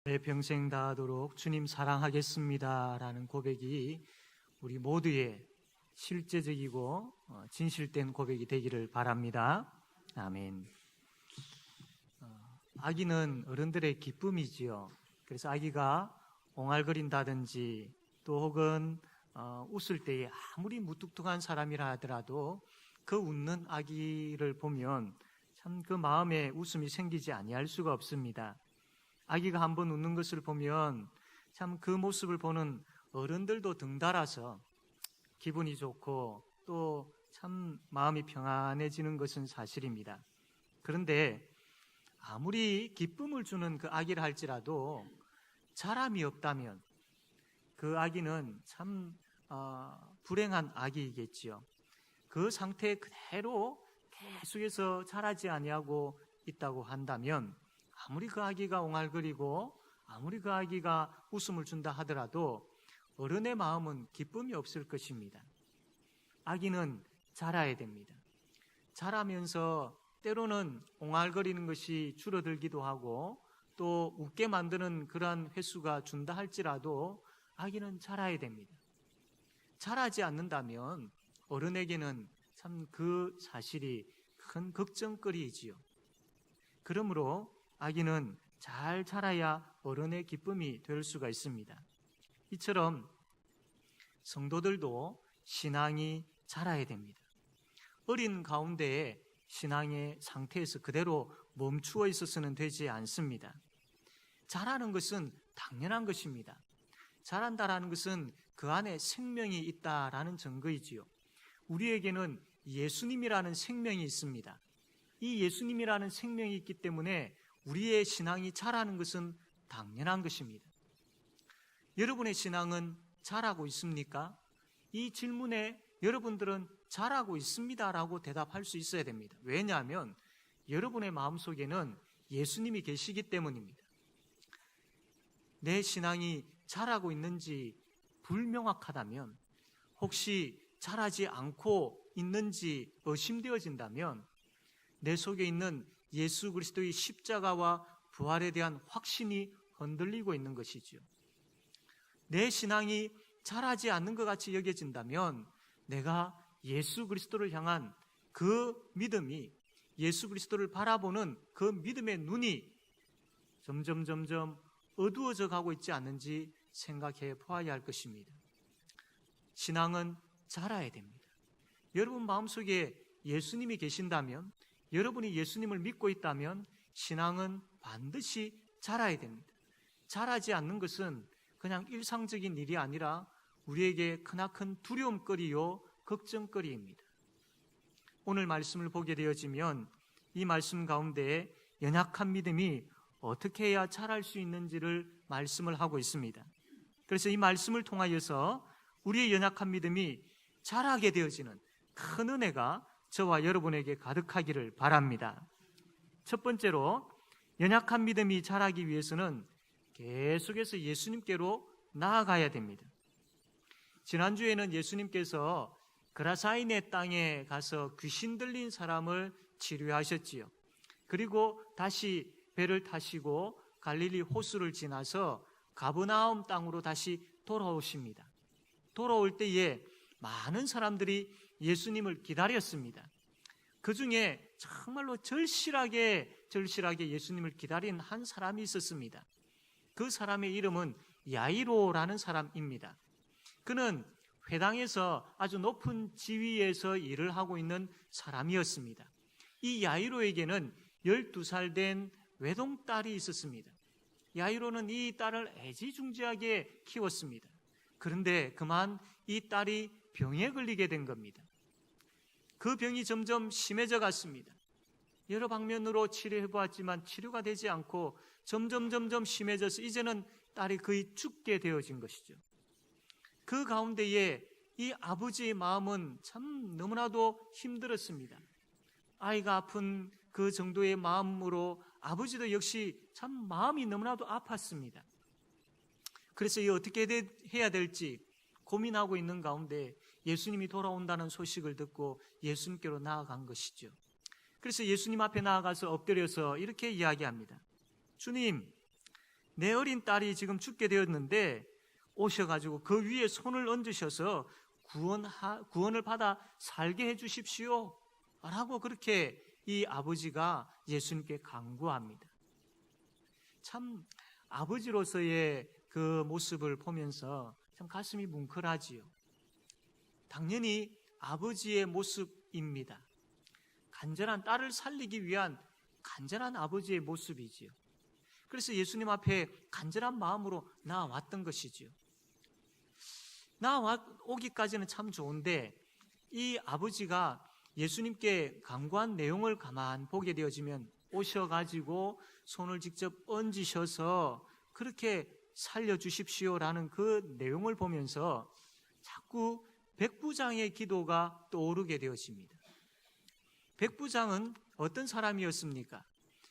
내 평생 다하도록 주님 사랑하겠습니다 라는 고백이 우리 모두의 실제적이고 진실된 고백이 되기를 바랍니다. 아멘. 아기는 어른들의 기쁨이지요. 그래서 아기가 옹알거린다든지 또 혹은 웃을 때에 아무리 무뚝뚝한 사람이라 하더라도 그 웃는 아기를 보면 참 그 마음에 웃음이 생기지 아니할 수가 없습니다. 아기가 한번 웃는 것을 보면 참 그 모습을 보는 어른들도 등달아서 기분이 좋고 또 참 마음이 평안해지는 것은 사실입니다. 그런데 아무리 기쁨을 주는 그 아기를 할지라도 자람이 없다면 그 아기는 참 불행한 아기이겠지요. 그 상태 그대로 계속해서 자라지 아니하고 있다고 한다면 아무리 그 아기가 옹알거리고 아무리 그 아기가 웃음을 준다 하더라도 어른의 마음은 기쁨이 없을 것입니다. 아기는 자라야 됩니다. 자라면서 때로는 옹알거리는 것이 줄어들기도 하고 또 웃게 만드는 그러한 횟수가 준다 할지라도 아기는 자라야 됩니다. 자라지 않는다면 어른에게는 참 그 사실이 큰 걱정거리이지요. 그러므로 아기는 잘 자라야 어른의 기쁨이 될 수가 있습니다. 이처럼 성도들도 신앙이 자라야 됩니다. 어린 가운데에 신앙의 상태에서 그대로 멈추어 있어서는 되지 않습니다. 자라는 것은 당연한 것입니다. 자란다라는 것은 그 안에 생명이 있다라는 증거이지요. 우리에게는 예수님이라는 생명이 있습니다. 이 예수님이라는 생명이 있기 때문에 우리의 신앙이 자라는 것은 당연한 것입니다. 여러분의 신앙은 자라고 있습니까? 이 질문에 여러분들은 자라고 있습니다라고 대답할 수 있어야 됩니다. 왜냐하면 여러분의 마음속에는 예수님이 계시기 때문입니다. 내 신앙이 자라고 있는지 불명확하다면, 혹시 자라지 않고 있는지 의심되어진다면 내 속에 있는 예수 그리스도의 십자가와 부활에 대한 확신이 흔들리고 있는 것이지요. 내 신앙이 자라지 않는 것 같이 여겨진다면 내가 예수 그리스도를 향한 그 믿음이, 예수 그리스도를 바라보는 그 믿음의 눈이 점점 어두워져 가고 있지 않는지 생각해 보아야 할 것입니다. 신앙은 자라야 됩니다. 여러분 마음속에 예수님이 계신다면, 여러분이 예수님을 믿고 있다면 신앙은 반드시 자라야 됩니다. 자라지 않는 것은 그냥 일상적인 일이 아니라 우리에게 크나큰 두려움거리요 걱정거리입니다. 오늘 말씀을 보게 되어지면 이 말씀 가운데 연약한 믿음이 어떻게 해야 자랄 수 있는지를 말씀을 하고 있습니다. 그래서 이 말씀을 통하여서 우리의 연약한 믿음이 자라게 되어지는 큰 은혜가 저와 여러분에게 가득하기를 바랍니다. 첫 번째로 연약한 믿음이 자라기 위해서는 계속해서 예수님께로 나아가야 됩니다. 지난주에는 예수님께서 그라사인의 땅에 가서 귀신 들린 사람을 치료하셨지요. 그리고 다시 배를 타시고 갈릴리 호수를 지나서 가버나움 땅으로 다시 돌아오십니다. 돌아올 때에 많은 사람들이 예수님을 기다렸습니다. 그 중에 정말로 절실하게 예수님을 기다린 한 사람이 있었습니다. 그 사람의 이름은 야이로라는 사람입니다. 그는 회당에서 아주 높은 지위에서 일을 하고 있는 사람이었습니다. 이 야이로에게는 12살 된 외동딸이 있었습니다. 야이로는 이 딸을 애지중지하게 키웠습니다. 그런데 그만 이 딸이 병에 걸리게 된 겁니다. 그 병이 점점 심해져 갔습니다. 여러 방면으로 치료해 보았지만 치료가 되지 않고 점점 심해져서 이제는 딸이 거의 죽게 되어진 것이죠. 그 가운데에 이 아버지의 마음은 참 너무나도 힘들었습니다. 아이가 아픈 그 정도의 마음으로 아버지도 역시 참 마음이 너무나도 아팠습니다. 그래서 어떻게 해야 될지 고민하고 있는 가운데 예수님이 돌아온다는 소식을 듣고 예수님께로 나아간 것이죠. 그래서 예수님 앞에 나아가서 엎드려서 이렇게 이야기합니다. 주님, 내 어린 딸이 지금 죽게 되었는데 오셔가지고 그 위에 손을 얹으셔서 구원을 받아 살게 해주십시오 라고 그렇게 이 아버지가 예수님께 간구합니다. 참 아버지로서의 그 모습을 보면서 참 가슴이 뭉클하지요. 당연히 아버지의 모습입니다. 간절한 딸을 살리기 위한 간절한 아버지의 모습이지요. 그래서 예수님 앞에 간절한 마음으로 나아왔던 것이지요. 나아오기까지는 참 좋은데 이 아버지가 예수님께 간구한 내용을 가만 보게 되어지면 오셔가지고 손을 직접 얹으셔서 그렇게 살려주십시오라는 그 내용을 보면서 자꾸 백부장의 기도가 떠오르게 되어집니다. 백부장은 어떤 사람이었습니까?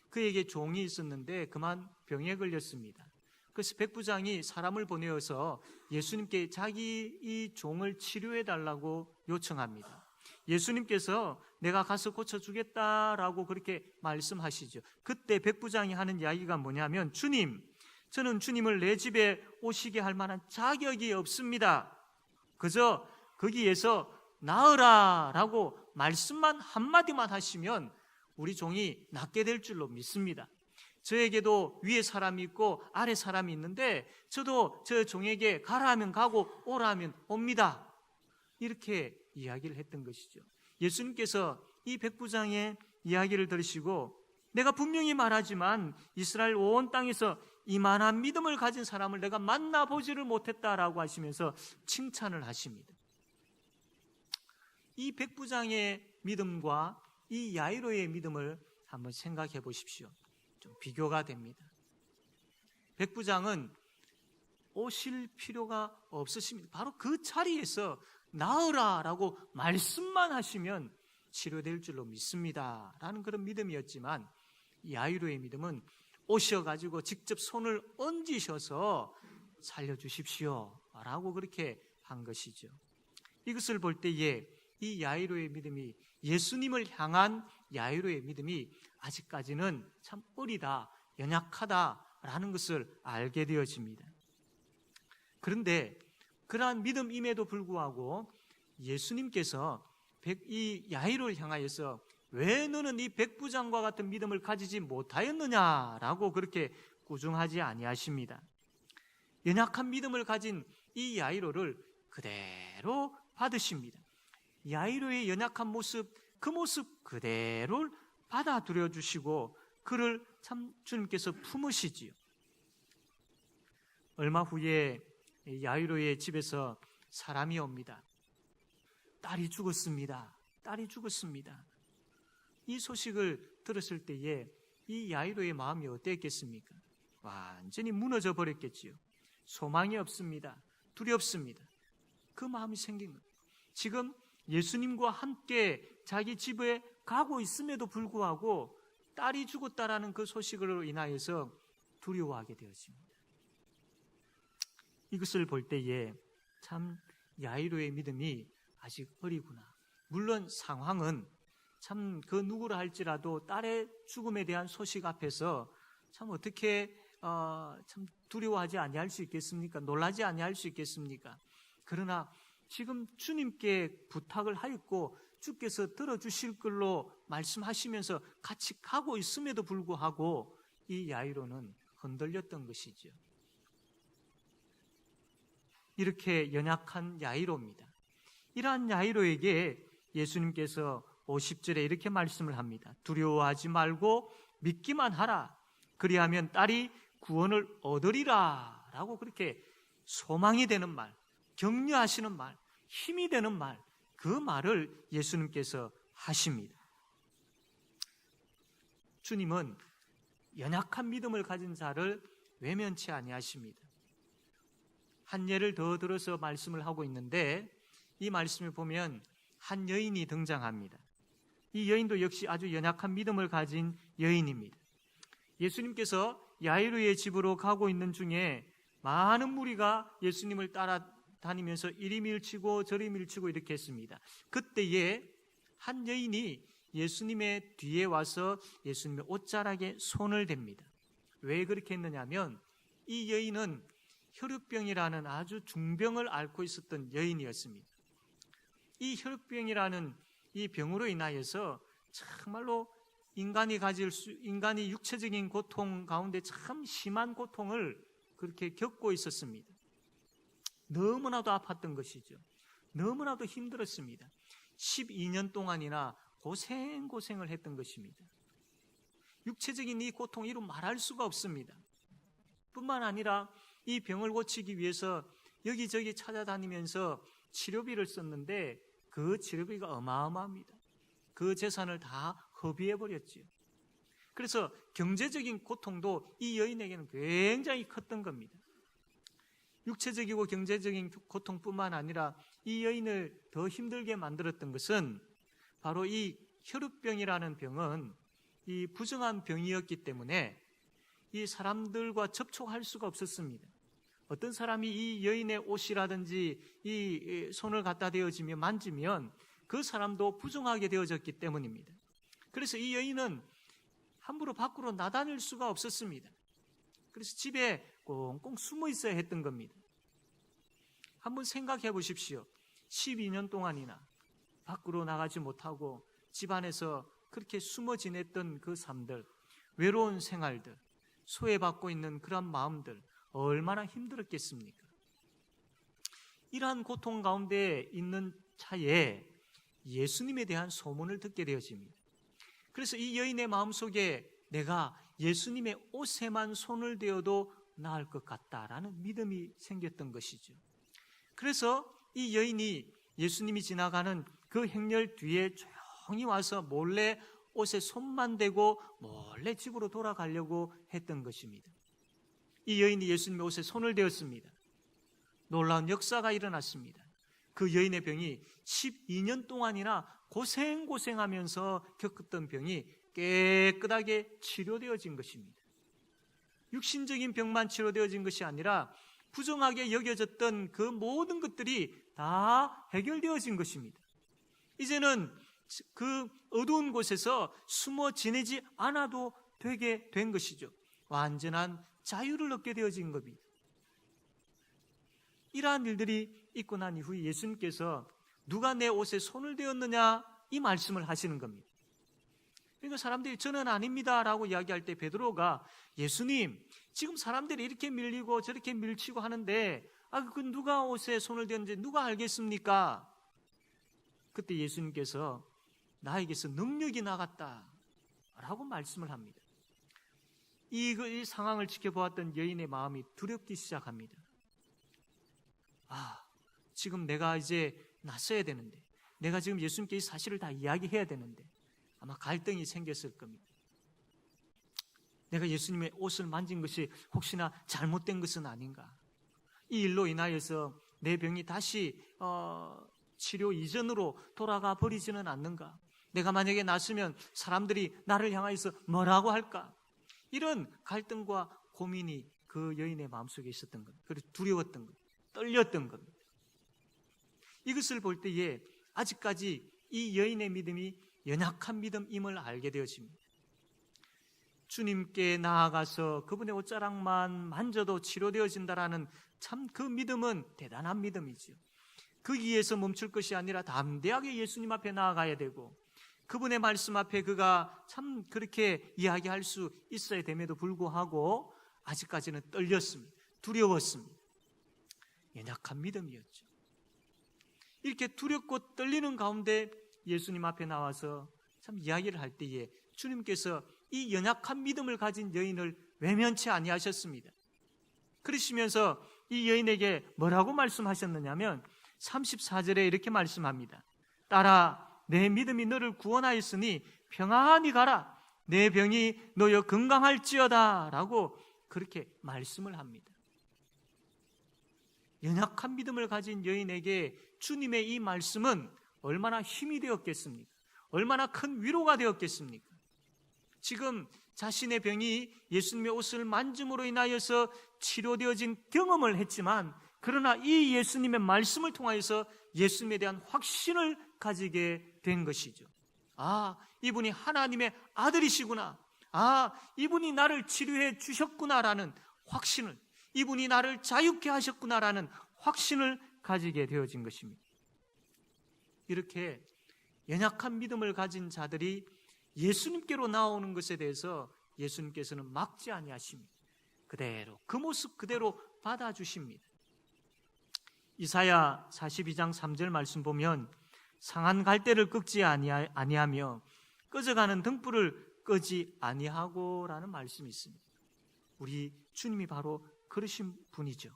그에게 종이 있었는데 그만 병에 걸렸습니다. 그래서 백부장이 사람을 보내어서 예수님께 자기 이 종을 치료해 달라고 요청합니다. 예수님께서 내가 가서 고쳐주겠다라고 그렇게 말씀하시죠. 그때 백부장이 하는 이야기가 뭐냐면, 주님, 저는 주님을 내 집에 오시게 할 만한 자격이 없습니다. 그저 거기에서 나으라 라고 말씀만 한마디만 하시면 우리 종이 낫게 될 줄로 믿습니다. 저에게도 위에 사람이 있고 아래 사람이 있는데 저도 저 종에게 가라 하면 가고 오라 하면 옵니다. 이렇게 이야기를 했던 것이죠. 예수님께서 이 백부장의 이야기를 들으시고, 내가 분명히 말하지만 이스라엘 온 땅에서 이만한 믿음을 가진 사람을 내가 만나보지를 못했다라고 하시면서 칭찬을 하십니다. 이 백부장의 믿음과 이 야이로의 믿음을 한번 생각해 보십시오. 좀 비교가 됩니다. 백부장은 오실 필요가 없으십니다. 바로 그 자리에서 나으라라고 말씀만 하시면 치료될 줄로 믿습니다 라는 그런 믿음이었지만, 야이로의 믿음은 오셔가지고 직접 손을 얹으셔서 살려주십시오 라고 그렇게 한 것이죠. 이것을 볼 때에 이 야이로의 믿음이, 예수님을 향한 야이로의 믿음이 아직까지는 참 어리다, 연약하다라는 것을 알게 되어집니다. 그런데 그러한 믿음임에도 불구하고 예수님께서 이 야이로를 향하여서 왜 너는 이 백부장과 같은 믿음을 가지지 못하였느냐라고 그렇게 꾸중하지 아니하십니다. 연약한 믿음을 가진 이 야이로를 그대로 받으십니다. 야이로의 연약한 모습, 그 모습 그대로를 받아들여 주시고 그를 참 주님께서 품으시지요. 얼마 후에 야이로의 집에서 사람이 옵니다. 딸이 죽었습니다. 딸이 죽었습니다. 이 소식을 들었을 때에 이 야이로의 마음이 어땠겠습니까? 완전히 무너져 버렸겠지요. 소망이 없습니다. 두렵습니다. 그 마음이 생긴 것. 지금 예수님과 함께 자기 집에 가고 있음에도 불구하고 딸이 죽었다라는 그 소식으로 인하여서 두려워하게 되었습니다. 이것을 볼 때에 참 야이로의 믿음이 아직 어리구나. 물론 상황은 참 그 누구라 할지라도 딸의 죽음에 대한 소식 앞에서 참 어떻게 참 두려워하지 아니할 수 있겠습니까? 놀라지 아니할 수 있겠습니까? 그러나 지금 주님께 부탁을 하였고 주께서 들어주실 걸로 말씀하시면서 같이 가고 있음에도 불구하고 이 야이로는 흔들렸던 것이죠. 이렇게 연약한 야이로입니다. 이러한 야이로에게 예수님께서 50절에 이렇게 말씀을 합니다. 두려워하지 말고 믿기만 하라. 그리하면 딸이 구원을 얻으리라 라고 그렇게 소망이 되는 말, 격려하시는 말, 힘이 되는 말, 그 말을 예수님께서 하십니다. 주님은 연약한 믿음을 가진 자를 외면치 아니하십니다. 한 예를 더 들어서 말씀을 하고 있는데 이 말씀을 보면 한 여인이 등장합니다. 이 여인도 역시 아주 연약한 믿음을 가진 여인입니다. 예수님께서 야이로의 집으로 가고 있는 중에 많은 무리가 예수님을 따라다니면서 이리 밀치고 저리 밀치고 이렇게 했습니다. 그때에 한 여인이 예수님의 뒤에 와서 예수님의 옷자락에 손을 댑니다. 왜 그렇게 했느냐면 이 여인은 혈루병이라는 아주 중병을 앓고 있었던 여인이었습니다. 이 혈루병이라는 이 병으로 인하여서 정말로 인간이 육체적인 고통 가운데 참 심한 고통을 그렇게 겪고 있었습니다. 너무나도 아팠던 것이죠. 너무나도 힘들었습니다. 12년 동안이나 고생을 했던 것입니다. 육체적인 이 고통 이루 말할 수가 없습니다. 뿐만 아니라 이 병을 고치기 위해서 여기저기 찾아다니면서 치료비를 썼는데 그 치료비가 어마어마합니다. 그 재산을 다 허비해버렸지요. 그래서 경제적인 고통도 이 여인에게는 굉장히 컸던 겁니다. 육체적이고 경제적인 고통뿐만 아니라 이 여인을 더 힘들게 만들었던 것은 바로 이 혈루병이라는 병은 이 부정한 병이었기 때문에 이 사람들과 접촉할 수가 없었습니다. 어떤 사람이 이 여인의 옷이라든지 이 손을 갖다 대어지며 만지면 그 사람도 부정하게 되어졌기 때문입니다. 그래서 이 여인은 함부로 밖으로 나다닐 수가 없었습니다. 그래서 집에 꽁꽁 숨어 있어야 했던 겁니다. 한번 생각해 보십시오. 12년 동안이나 밖으로 나가지 못하고 집안에서 그렇게 숨어 지냈던 그 삶들, 외로운 생활들, 소외받고 있는 그런 마음들 얼마나 힘들었겠습니까? 이러한 고통 가운데 있는 차에 예수님에 대한 소문을 듣게 되어집니다. 그래서 이 여인의 마음속에 내가 예수님의 옷에만 손을 대어도 나을 것 같다라는 믿음이 생겼던 것이죠. 그래서 이 여인이 예수님이 지나가는 그 행렬 뒤에 조용히 와서 몰래 옷에 손만 대고 몰래 집으로 돌아가려고 했던 것입니다. 이 여인이 예수님의 옷에 손을 대었습니다. 놀라운 역사가 일어났습니다. 그 여인의 병이 12년 동안이나 고생하면서 겪었던 병이 깨끗하게 치료되어진 것입니다. 육신적인 병만 치료되어진 것이 아니라 부정하게 여겨졌던 그 모든 것들이 다 해결되어진 것입니다. 이제는 그 어두운 곳에서 숨어 지내지 않아도 되게 된 것이죠. 완전한 자유를 얻게 되어진 겁니다. 이러한 일들이 있고 난 이후에 예수님께서 누가 내 옷에 손을 대었느냐 이 말씀을 하시는 겁니다. 그러니까 사람들이 저는 아닙니다 라고 이야기할 때 베드로가 예수님 지금 사람들이 이렇게 밀리고 저렇게 밀치고 하는데 그 누가 옷에 손을 대었는지 누가 알겠습니까? 그때 예수님께서 나에게서 능력이 나갔다 라고 말씀을 합니다. 이 상황을 지켜보았던 여인의 마음이 두렵기 시작합니다. 지금 내가 이제 나서야 되는데, 내가 지금 예수님께 이 사실을 다 이야기해야 되는데 아마 갈등이 생겼을 겁니다. 내가 예수님의 옷을 만진 것이 혹시나 잘못된 것은 아닌가? 이 일로 인하여서 내 병이 다시 치료 이전으로 돌아가 버리지는 않는가? 내가 만약에 났으면 사람들이 나를 향하여서 뭐라고 할까? 이런 갈등과 고민이 그 여인의 마음속에 있었던 겁니다. 그리고 두려웠던 겁니다. 떨렸던 겁니다. 이것을 볼 때에 아직까지 이 여인의 믿음이 연약한 믿음임을 알게 되어집니다. 주님께 나아가서 그분의 옷자락만 만져도 치료되어진다라는 참 그 믿음은 대단한 믿음이죠. 거기에서 멈출 것이 아니라 담대하게 예수님 앞에 나아가야 되고 그분의 말씀 앞에 그가 참 그렇게 이야기할 수 있어야 됨에도 불구하고 아직까지는 떨렸습니다. 두려웠습니다. 연약한 믿음이었죠. 이렇게 두렵고 떨리는 가운데 예수님 앞에 나와서 참 이야기를 할 때에 주님께서 이 연약한 믿음을 가진 여인을 외면치 아니하셨습니다. 그러시면서 이 여인에게 뭐라고 말씀하셨느냐면 34절에 이렇게 말씀합니다. 딸아, 내 믿음이 너를 구원하였으니 평안히 가라. 내 병이 너여 건강할지어다 라고 그렇게 말씀을 합니다. 연약한 믿음을 가진 여인에게 주님의 이 말씀은 얼마나 힘이 되었겠습니까? 얼마나 큰 위로가 되었겠습니까? 지금 자신의 병이 예수님의 옷을 만짐으로 인하여서 치료되어진 경험을 했지만 그러나 이 예수님의 말씀을 통하여서 예수님에 대한 확신을 가지게 된 것이죠. 이분이 하나님의 아들이시구나. 이분이 나를 치료해 주셨구나라는 확신을, 이분이 나를 자유케 하셨구나라는 확신을 가지게 되어진 것입니다. 이렇게 연약한 믿음을 가진 자들이 예수님께로 나오는 것에 대해서 예수님께서는 막지 아니하십니다. 그대로 그 모습 그대로 받아주십니다. 이사야 42장 3절 말씀 보면 상한 갈대를 꺾지 아니하며 꺼져가는 등불을 끄지 아니하고라는 말씀이 있습니다. 우리 주님이 바로 그러신 분이죠.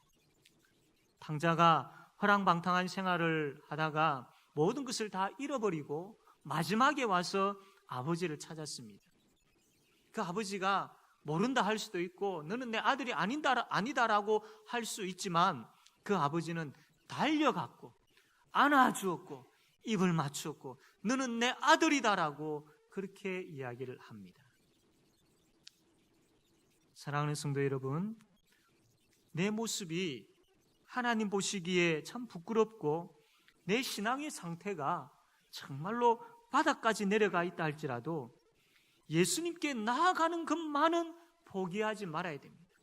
탕자가 허랑방탕한 생활을 하다가 모든 것을 다 잃어버리고 마지막에 와서 아버지를 찾았습니다. 그 아버지가 모른다 할 수도 있고 너는 내 아들이 아니다라고 할 수 있지만 그 아버지는 달려갔고 안아주었고 입을 맞추었고 너는 내 아들이다라고 그렇게 이야기를 합니다. 사랑하는 성도 여러분, 내 모습이 하나님 보시기에 참 부끄럽고 내 신앙의 상태가 정말로 바닥까지 내려가 있다 할지라도 예수님께 나아가는 것만은 포기하지 말아야 됩니다.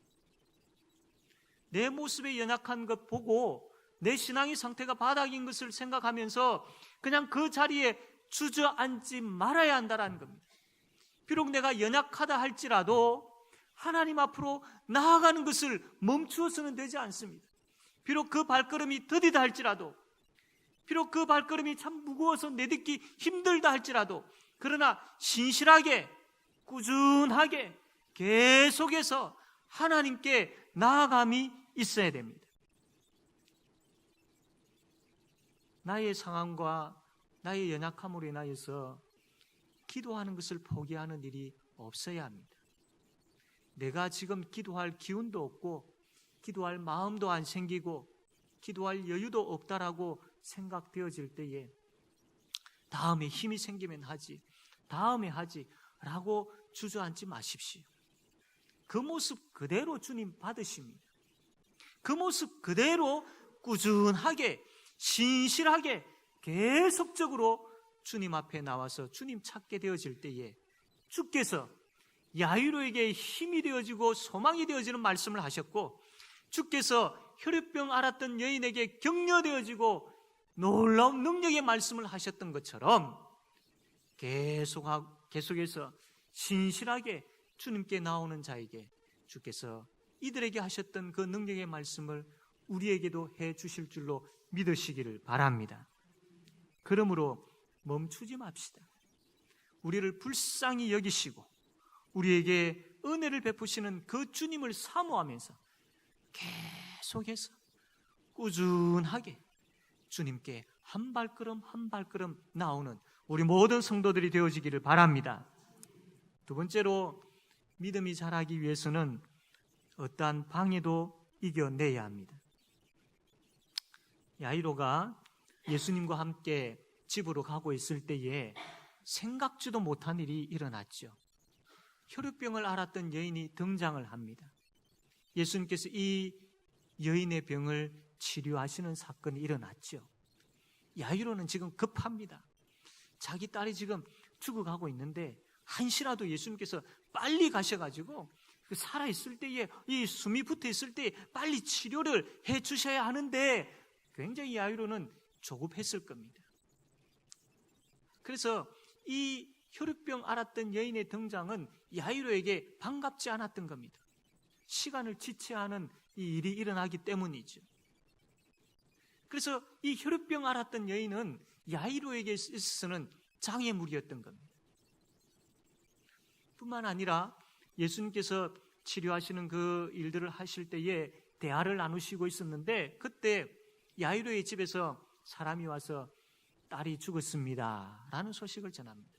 내 모습의 연약한 것 보고 내 신앙의 상태가 바닥인 것을 생각하면서 그냥 그 자리에 주저앉지 말아야 한다는 겁니다. 비록 내가 연약하다 할지라도 하나님 앞으로 나아가는 것을 멈추어서는 되지 않습니다. 비록 그 발걸음이 더디다 할지라도, 비록 그 발걸음이 참 무거워서 내딛기 힘들다 할지라도, 그러나 신실하게 꾸준하게 계속해서 하나님께 나아감이 있어야 됩니다. 나의 상황과 나의 연약함으로 인하여서 기도하는 것을 포기하는 일이 없어야 합니다. 내가 지금 기도할 기운도 없고 기도할 마음도 안 생기고 기도할 여유도 없다라고 생각되어질 때에 다음에 힘이 생기면 하지, 다음에 하지 라고 주저앉지 마십시오. 그 모습 그대로 주님 받으십니다. 그 모습 그대로 꾸준하게 신실하게 계속적으로 주님 앞에 나와서 주님 찾게 되어질 때에 주께서 야이로에게 힘이 되어지고 소망이 되어지는 말씀을 하셨고, 주께서 혈유병 앓았던 여인에게 격려되어지고 놀라운 능력의 말씀을 하셨던 것처럼 계속해서 신실하게 주님께 나오는 자에게 주께서 이들에게 하셨던 그 능력의 말씀을 우리에게도 해 주실 줄로 믿으시기를 바랍니다. 그러므로 멈추지 맙시다. 우리를 불쌍히 여기시고 우리에게 은혜를 베푸시는 그 주님을 사모하면서 계속해서 꾸준하게 주님께 한 발걸음 한 발걸음 나오는 우리 모든 성도들이 되어지기를 바랍니다. 두 번째로 믿음이 자라기 위해서는 어떠한 방해도 이겨내야 합니다. 야이로가 예수님과 함께 집으로 가고 있을 때에 생각지도 못한 일이 일어났죠. 혈유병을 앓았던 여인이 등장을 합니다. 예수님께서 이 여인의 병을 치료하시는 사건이 일어났죠. 야이로는 지금 급합니다. 자기 딸이 지금 죽어가고 있는데 한시라도 예수님께서 빨리 가셔가지고 살아있을 때에 이 숨이 붙어있을 때 빨리 치료를 해 주셔야 하는데 굉장히 야이로는 조급했을 겁니다. 그래서 이 혈유병 앓았던 여인의 등장은 야이로에게 반갑지 않았던 겁니다. 시간을 지체하는 이 일이 일어나기 때문이죠. 그래서 이 혈유병 앓았던 여인은 야이로에게 있어서는 장애물이었던 겁니다. 뿐만 아니라 예수님께서 치료하시는 그 일들을 하실 때에 대화를 나누시고 있었는데 그때 야이로의 집에서 사람이 와서 딸이 죽었습니다 라는 소식을 전합니다.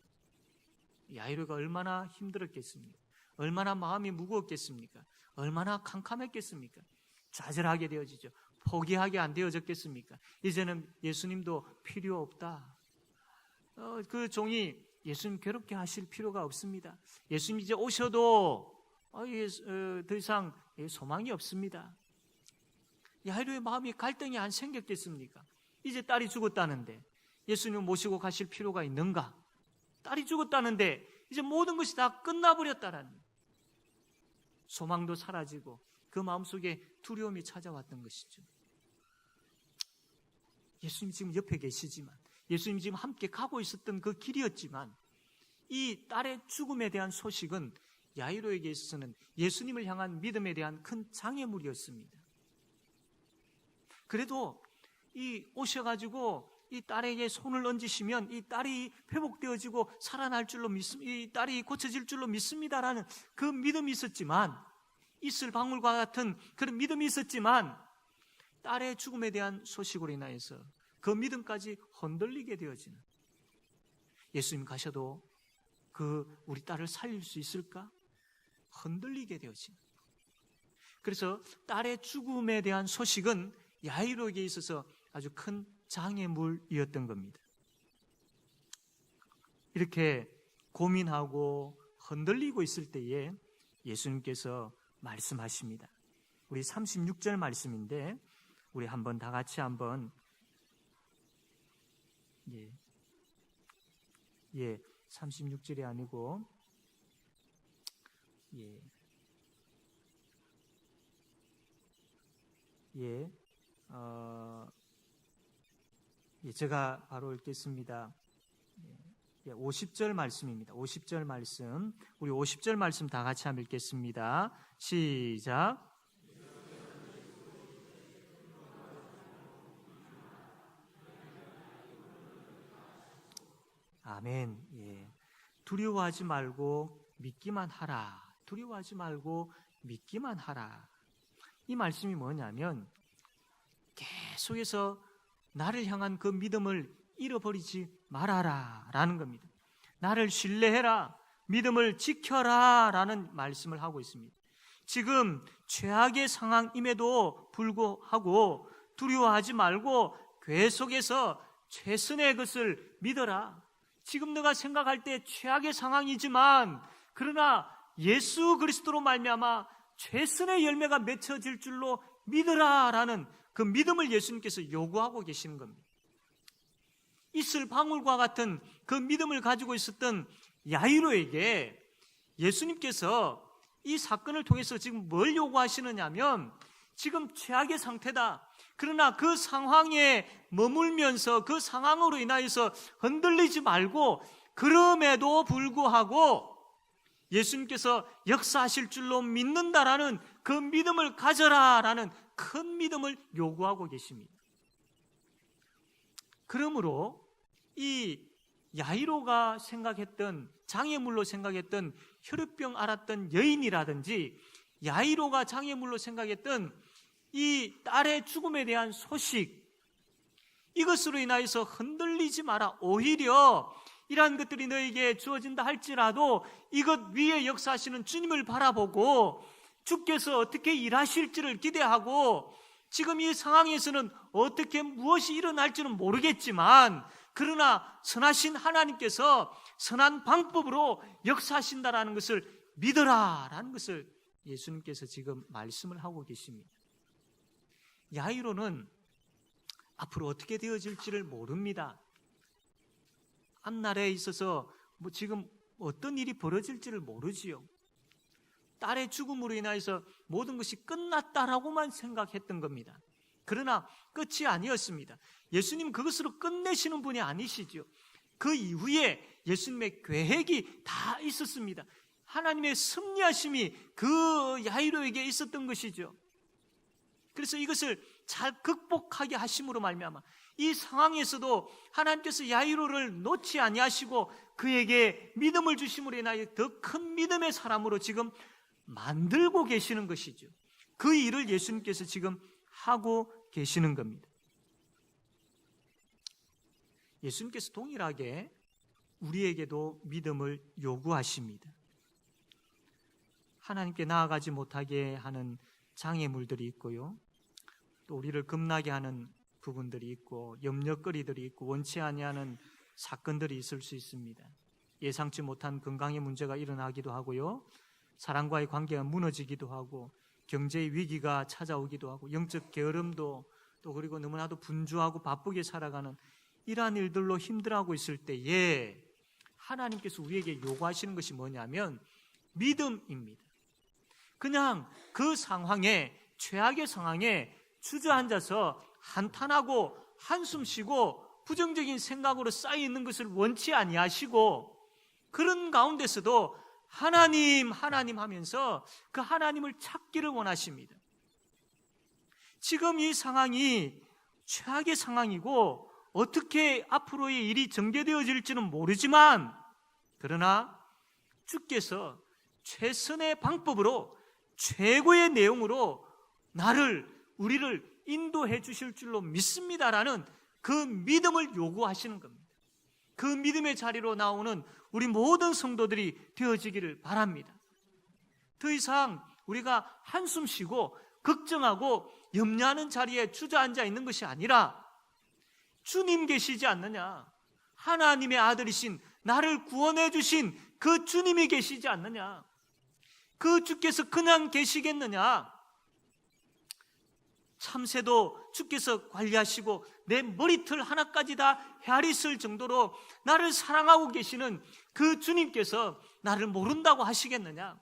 야이로가 얼마나 힘들었겠습니까? 얼마나 마음이 무거웠겠습니까? 얼마나 캄캄했겠습니까? 좌절하게 되어지죠. 포기하게 안 되어졌겠습니까? 이제는 예수님도 필요 없다. 그 종이 예수님 괴롭게 하실 필요가 없습니다. 예수님 이제 오셔도 더 이상 소망이 없습니다. 야이로의 마음이 갈등이 안 생겼겠습니까? 이제 딸이 죽었다는데 예수님 모시고 가실 필요가 있는가? 딸이 죽었다는데 이제 모든 것이 다 끝나버렸다라는 소망도 사라지고 그 마음속에 두려움이 찾아왔던 것이죠. 예수님 지금 옆에 계시지만, 예수님 지금 함께 가고 있었던 그 길이었지만, 이 딸의 죽음에 대한 소식은 야이로에게 있어서는 예수님을 향한 믿음에 대한 큰 장애물이었습니다. 그래도 이 오셔가지고 이 딸에게 손을 얹으시면 이 딸이 회복되어지고 살아날 줄로 믿습니다. 이 딸이 고쳐질 줄로 믿습니다라는 그 믿음이 있었지만, 이슬 방울과 같은 그런 믿음이 있었지만, 딸의 죽음에 대한 소식으로 인하여서 그 믿음까지 흔들리게 되어지는, 예수님 가셔도 우리 딸을 살릴 수 있을까? 흔들리게 되어지는. 그래서 딸의 죽음에 대한 소식은 야이로에게 있어서 아주 큰 장애물이었던 겁니다. 이렇게 고민하고 흔들리고 있을 때에 예수님께서 말씀하십니다. 우리 36절 말씀인데 우리 한번 다 같이 한번 36절이 아니고 제가 바로 읽겠습니다. 50절 말씀입니다. 50절 말씀, 우리 50절 말씀 다 같이 한번 읽겠습니다. 시작. 아멘. 두려워하지 말고 믿기만 하라. 두려워하지 말고 믿기만 하라. 이 말씀이 뭐냐면 계속해서 나를 향한 그 믿음을 잃어버리지 말아라 라는 겁니다. 나를 신뢰해라, 믿음을 지켜라 라는 말씀을 하고 있습니다. 지금 최악의 상황임에도 불구하고 두려워하지 말고 계속해서 최선의 것을 믿어라. 지금 너가 생각할 때 최악의 상황이지만 그러나 예수 그리스도로 말미암아 최선의 열매가 맺혀질 줄로 믿으라라는 그 믿음을 예수님께서 요구하고 계시는 겁니다. 이슬 방울과 같은 그 믿음을 가지고 있었던 야이로에게 예수님께서 이 사건을 통해서 지금 뭘 요구하시느냐면, 지금 최악의 상태다. 그러나 그 상황에 머물면서 그 상황으로 인하여서 흔들리지 말고, 그럼에도 불구하고 예수님께서 역사하실 줄로 믿는다라는 그 믿음을 가져라라는 큰 믿음을 요구하고 계십니다. 그러므로 이 야이로가 생각했던, 장애물로 생각했던 혈루병 앓았던 여인이라든지 야이로가 장애물로 생각했던 이 딸의 죽음에 대한 소식, 이것으로 인하여서 흔들리지 마라. 오히려 이러한 것들이 너에게 주어진다 할지라도 이것 위에 역사하시는 주님을 바라보고 주께서 어떻게 일하실지를 기대하고, 지금 이 상황에서는 어떻게 무엇이 일어날지는 모르겠지만 그러나 선하신 하나님께서 선한 방법으로 역사하신다라는 것을 믿어라라는 것을 예수님께서 지금 말씀을 하고 계십니다. 야이로는 앞으로 어떻게 되어질지를 모릅니다. 앞날에 있어서 지금 어떤 일이 벌어질지를 모르지요. 딸의 죽음으로 인하여서 모든 것이 끝났다라고만 생각했던 겁니다. 그러나 끝이 아니었습니다. 예수님 그것으로 끝내시는 분이 아니시죠. 그 이후에 예수님의 계획이 다 있었습니다. 하나님의 섭리하심이 그 야이로에게 있었던 것이죠. 그래서 이것을 잘 극복하게 하심으로 말미암아 이 상황에서도 하나님께서 야이로를 놓지 아니하시고 그에게 믿음을 주심으로 인하여 더 큰 믿음의 사람으로 지금 만들고 계시는 것이죠. 그 일을 예수님께서 지금 하고 계시는 겁니다. 예수님께서 동일하게 우리에게도 믿음을 요구하십니다. 하나님께 나아가지 못하게 하는 장애물들이 있고요, 또 우리를 겁나게 하는 부분들이 있고 염려거리들이 있고 원치 아니하는 사건들이 있을 수 있습니다. 예상치 못한 건강의 문제가 일어나기도 하고요, 사람과의 관계가 무너지기도 하고 경제의 위기가 찾아오기도 하고 영적 게으름도, 또 그리고 너무나도 분주하고 바쁘게 살아가는 이러한 일들로 힘들어하고 있을 때에 하나님께서 우리에게 요구하시는 것이 뭐냐면 믿음입니다. 그냥 그 상황에 최악의 상황에 주저앉아서 한탄하고 한숨 쉬고 부정적인 생각으로 쌓여 있는 것을 원치 아니하시고, 그런 가운데서도 하나님 하면서 그 하나님을 찾기를 원하십니다. 지금 이 상황이 최악의 상황이고 어떻게 앞으로의 일이 전개되어질지는 모르지만, 그러나 주께서 최선의 방법으로 최고의 내용으로 우리를 인도해 주실 줄로 믿습니다라는 그 믿음을 요구하시는 겁니다. 그 믿음의 자리로 나오는 우리 모든 성도들이 되어지기를 바랍니다. 더 이상 우리가 한숨 쉬고 걱정하고 염려하는 자리에 주저앉아 있는 것이 아니라, 주님 계시지 않느냐, 하나님의 아들이신 나를 구원해 주신 그 주님이 계시지 않느냐, 그 주께서 그냥 계시겠느냐, 참새도 주께서 관리하시고 내 머리털 하나까지 다 헤아리실 정도로 나를 사랑하고 계시는 그 주님께서 나를 모른다고 하시겠느냐,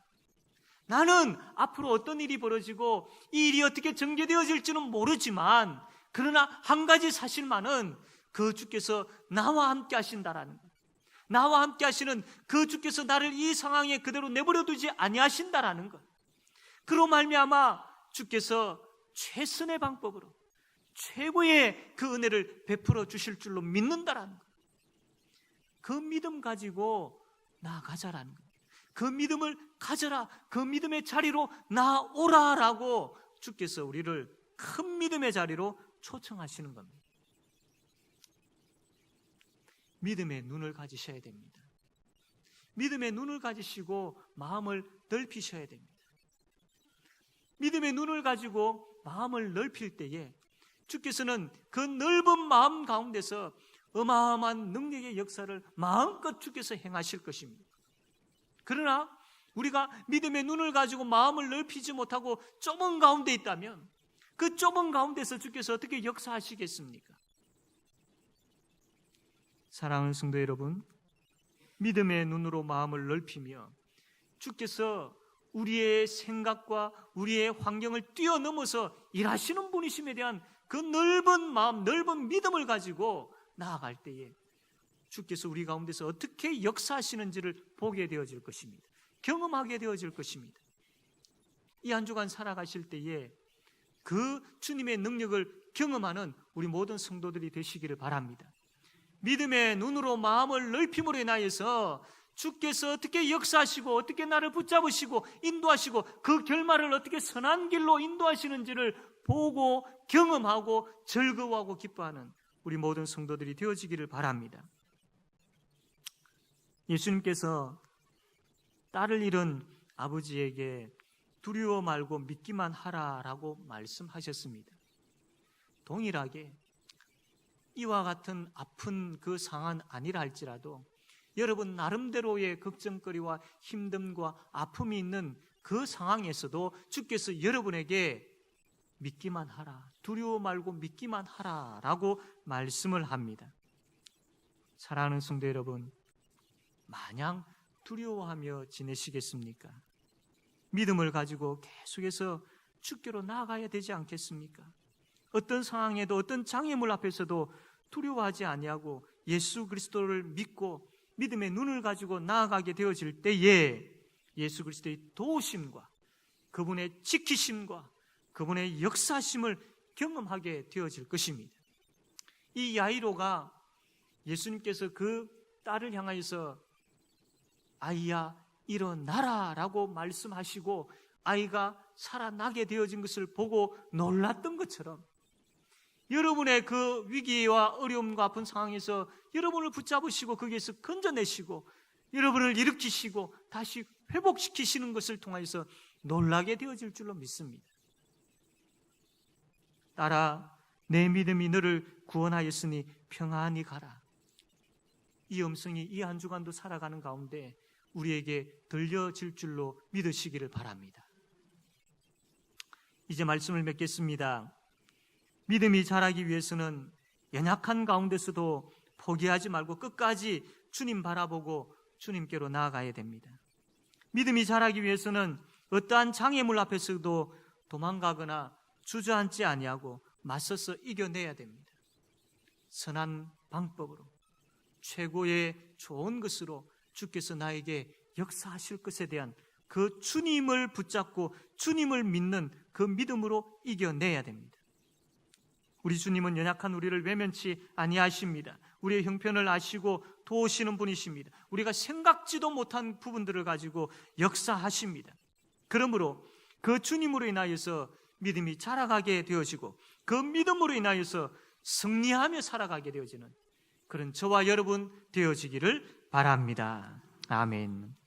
나는 앞으로 어떤 일이 벌어지고 이 일이 어떻게 전개되어질지는 모르지만, 그러나 한 가지 사실만은 그 주께서 나와 함께 하신다라는 것, 나와 함께 하시는 그 주께서 나를 이 상황에 그대로 내버려 두지 아니하신다라는 것, 그로 말미암아 주께서 최선의 방법으로 최고의 그 은혜를 베풀어 주실 줄로 믿는다라는 것, 그 믿음 가지고 나아가자라는 것, 그 믿음을 가져라, 그 믿음의 자리로 나오라라고 주께서 우리를 큰 믿음의 자리로 초청하시는 겁니다. 믿음의 눈을 가지셔야 됩니다. 믿음의 눈을 가지시고 마음을 넓히셔야 됩니다. 믿음의 눈을 가지고 마음을 넓힐 때에 주께서는 그 넓은 마음 가운데서 어마어마한 능력의 역사를 마음껏 주께서 행하실 것입니다. 그러나 우리가 믿음의 눈을 가지고 마음을 넓히지 못하고 좁은 가운데 있다면 그 좁은 가운데서 주께서 어떻게 역사하시겠습니까? 사랑하는 성도 여러분, 믿음의 눈으로 마음을 넓히며 주께서 우리의 생각과 우리의 환경을 뛰어넘어서 일하시는 분이심에 대한 그 넓은 마음, 넓은 믿음을 가지고 나아갈 때에 주께서 우리 가운데서 어떻게 역사하시는지를 보게 되어질 것입니다. 경험하게 되어질 것입니다. 이 한 주간 살아가실 때에 그 주님의 능력을 경험하는 우리 모든 성도들이 되시기를 바랍니다. 믿음의 눈으로 마음을 넓힘으로 인하여서 주께서 어떻게 역사하시고 어떻게 나를 붙잡으시고 인도하시고 그 결말을 어떻게 선한 길로 인도하시는지를 보고 경험하고 즐거워하고 기뻐하는 우리 모든 성도들이 되어지기를 바랍니다. 예수님께서 딸을 잃은 아버지에게 두려워 말고 믿기만 하라라고 말씀하셨습니다. 동일하게 이와 같은 아픈 그 상황은 아니라 할지라도 여러분 나름대로의 걱정거리와 힘듦과 아픔이 있는 그 상황에서도 주께서 여러분에게 믿기만 하라, 두려워 말고 믿기만 하라라고 말씀을 합니다. 사랑하는 성도 여러분, 마냥 두려워하며 지내시겠습니까? 믿음을 가지고 계속해서 주께로 나아가야 되지 않겠습니까? 어떤 상황에도 어떤 장애물 앞에서도 두려워하지 아니하고 예수 그리스도를 믿고 믿음의 눈을 가지고 나아가게 되어질 때에 예수 그리스도의 도우심과 그분의 지키심과 그분의 역사심을 경험하게 되어질 것입니다. 이 야이로가 예수님께서 그 딸을 향하여서 아이야 일어나라 라고 말씀하시고 아이가 살아나게 되어진 것을 보고 놀랐던 것처럼 여러분의 그 위기와 어려움과 아픈 상황에서 여러분을 붙잡으시고 거기에서 건져내시고 여러분을 일으키시고 다시 회복시키시는 것을 통해서 놀라게 되어질 줄로 믿습니다. 딸아, 내 믿음이 너를 구원하였으니 평안히 가라. 이 음성이 이 한 주간도 살아가는 가운데 우리에게 들려질 줄로 믿으시기를 바랍니다. 이제 말씀을 맺겠습니다. 믿음이 자라기 위해서는 연약한 가운데서도 포기하지 말고 끝까지 주님 바라보고 주님께로 나아가야 됩니다. 믿음이 자라기 위해서는 어떠한 장애물 앞에서도 도망가거나 주저앉지 아니하고 맞서서 이겨내야 됩니다. 선한 방법으로, 최고의 좋은 것으로 주께서 나에게 역사하실 것에 대한 그 주님을 붙잡고 주님을 믿는 그 믿음으로 이겨내야 됩니다. 우리 주님은 연약한 우리를 외면치 아니하십니다. 우리의 형편을 아시고 도우시는 분이십니다. 우리가 생각지도 못한 부분들을 가지고 역사하십니다. 그러므로 그 주님으로 인하여서 믿음이 자라가게 되어지고 그 믿음으로 인하여서 승리하며 살아가게 되어지는 그런 저와 여러분 되어지기를 바랍니다. 아멘.